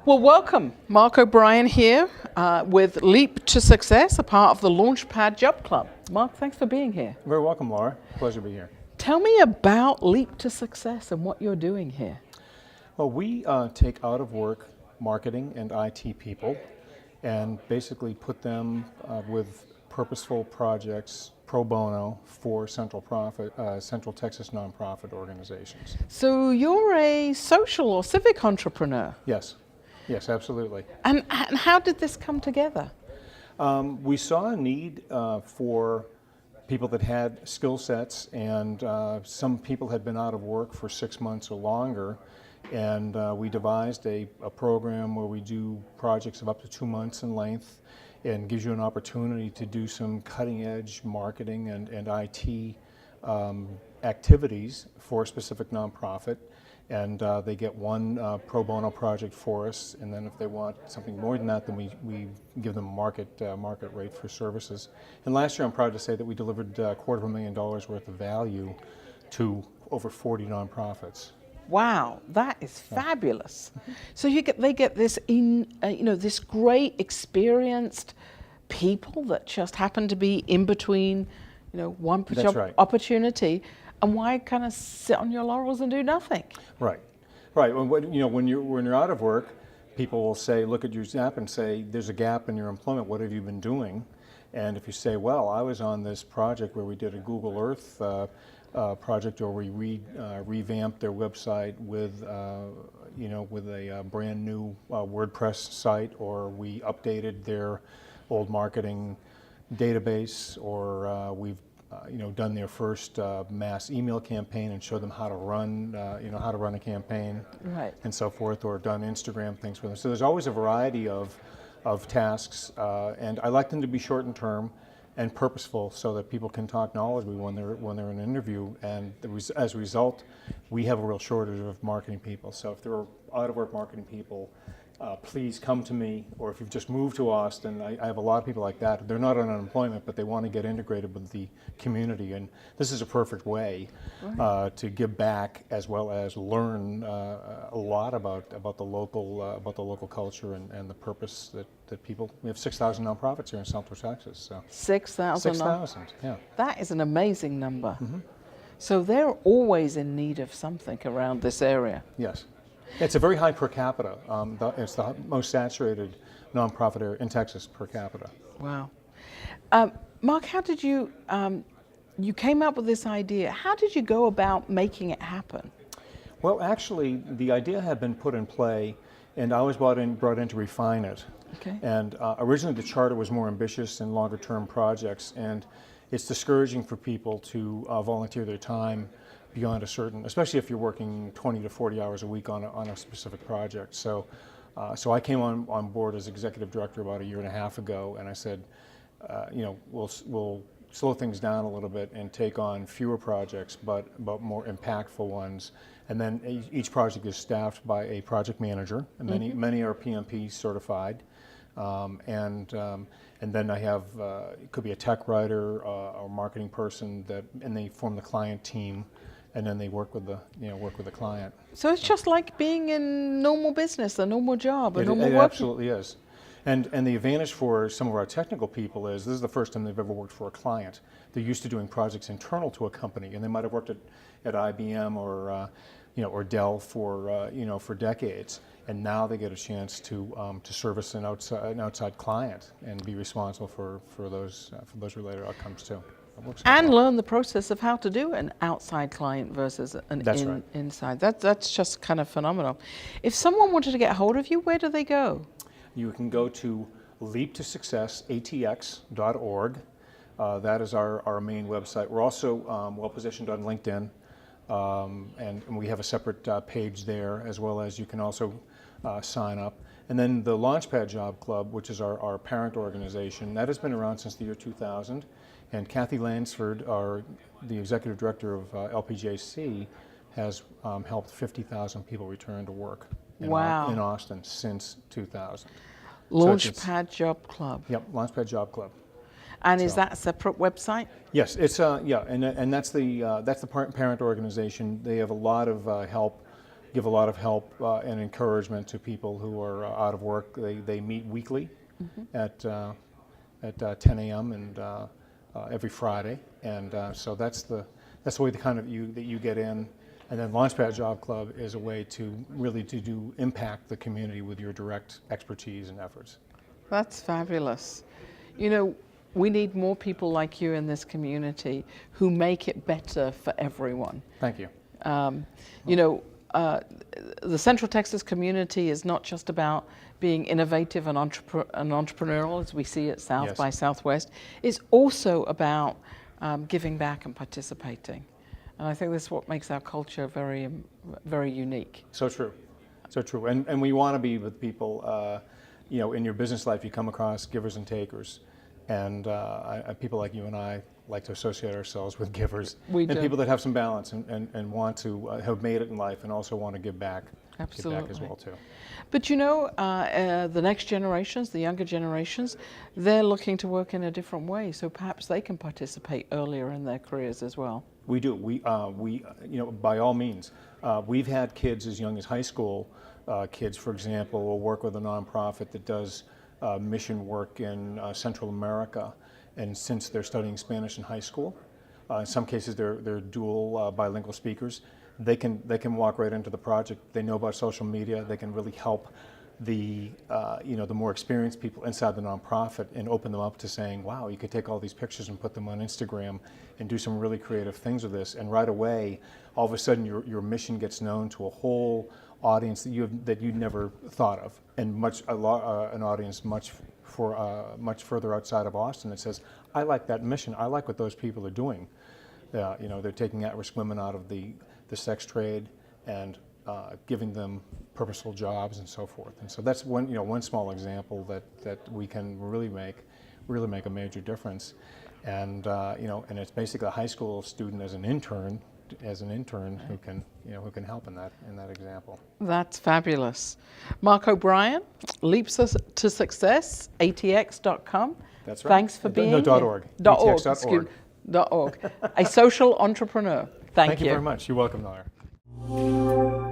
Well, welcome. Mark O'Brien here with Leap to Success, a part of the Launchpad Job Club. Mark, thanks for being here. Very welcome, Laura. Pleasure to be here. Tell me about Leap to Success and what you're doing here. Well, we take out-of-work marketing and IT people and basically put them with purposeful projects pro bono for Central Texas nonprofit organizations. So you're a social or civic entrepreneur. Yes. Yes, absolutely. And how did this come together? We saw a need for people that had skill sets, and some people had been out of work for 6 months or longer, and we devised a program where we do projects of up to 2 months in length and gives you an opportunity to do some cutting-edge marketing and IT activities for a specific nonprofit. And they get one pro bono project for us, and then if they want something more than that, then we give them market rate for services. And last year, I'm proud to say that we delivered $250,000 worth of value to over 40 nonprofits. Wow, that is fabulous. So they get this this great experienced people that just happen to be in between, one job opportunity. And why kind of sit on your laurels and do nothing? Right, right. When you're out of work, people will say, look at your gap and say, there's a gap in your employment. What have you been doing? And if you say, well, I was on this project where we did a Google Earth project, or we revamped their website with a brand new WordPress site, or we updated their old marketing database, or we've done their first mass email campaign and showed them how to run, how to run a campaign, right, and so forth, or done Instagram things with them. So there's always a variety of tasks, and I like them to be short and term and purposeful, so that people can talk knowledgeably when they're in an interview. And as a result, we have a real shortage of marketing people. So if there are out-of-work marketing people, please come to me, or if you've just moved to Austin, I have a lot of people like that. They're not on unemployment, but they want to get integrated with the community, and this is a perfect way to give back as well as learn a lot about the local culture and the purpose that people. We have 6,000 nonprofits here in Central Texas. So 6,000. 6,000. Yeah. That is an amazing number. Mm-hmm. So they're always in need of something around this area. Yes. It's a very high per capita. It's the most saturated nonprofit area in Texas per capita. Wow. Mark, how did you came up with this idea? How did you go about making it happen? Well, actually, the idea had been put in play, and I was brought in to refine it. Okay. And originally the charter was more ambitious and longer term projects, and it's discouraging for people to volunteer their time beyond a certain, especially if you're working 20 to 40 hours a week on a specific project. So I came on board as executive director about 1.5 years ago, and I said, we'll slow things down a little bit and take on fewer projects, but more impactful ones. And then each project is staffed by a project manager, and many are PMP certified. And then I have, it could be a tech writer or marketing person and they form the client team. And then they work with the client. So it's just like being in normal business, a normal job, a normal work. It absolutely is. And the advantage for some of our technical people is this is the first time they've ever worked for a client. They're used to doing projects internal to a company, and they might have worked at IBM or Dell for decades. And now they get a chance to service an outside client and be responsible for those related outcomes too. And learn the process of how to do an outside client versus an inside. That's just kind of phenomenal. If someone wanted to get a hold of you, where do they go? You can go to leaptosuccessatx.org. That is our main website. We're also well positioned on LinkedIn, and we have a separate page there, as well as you can also sign up. And then the Launchpad Job Club, which is our parent organization, that has been around since the year 2000. And Kathy Lansford, the executive director of LPJC, has helped 50,000 people return to work in Austin since 2000. Launchpad Job Club. Yep, Launchpad Job Club. And is that a separate website? Yes, it's and that's the parent organization. They have a lot of help give a lot of help and encouragement to people who are out of work. They meet weekly at 10 a.m. and every Friday, and so that's the way that you get in. And then Launchpad Job Club is a way to really do impact the community with your direct expertise and efforts. That's fabulous. You know, we need more people like you in this community who make it better for everyone. Thank you. You know, the Central Texas community is not just about being innovative and entrepreneurial, as we see at South by Southwest. It's also about giving back and participating. And I think this is what makes our culture very, very unique. So true. So true. And we want to be with people, you know, in your business life, you come across givers and takers. And people like you and I like to associate ourselves with givers. We do. And people that have some balance and want to have made it in life and also want to give back. Absolutely. Give back as well, too. But you know, the next generations, the younger generations, they're looking to work in a different way. So perhaps they can participate earlier in their careers as well. We do. We you know, by all means. We've had kids as young as high school. Kids, for example, will work with a nonprofit that does mission work in Central America, and since they're studying Spanish in high school, in some cases they're dual bilingual speakers. They can walk right into the project. They know about social media. They can really help the you know, the more experienced people inside the nonprofit and open them up to saying, wow, you could take all these pictures and put them on Instagram and do some really creative things with this. And right away, all of a sudden, your mission gets known to a whole audience that you'd never thought of, and an audience much further outside of Austin that says, I like that mission. I like what those people are doing. You know, they're taking at-risk women out of the sex trade and giving them purposeful jobs and so forth. And so that's one small example that we can really make a major difference. And you know, and it's basically a high school student as an intern who can help in that example. That's fabulous. Mark O'Brien, Leaps to Success, atx.com. That's right. Thanks for being here. .org. atx.org. .org. A social entrepreneur. Thank you. Thank you very much. You're welcome, Nara.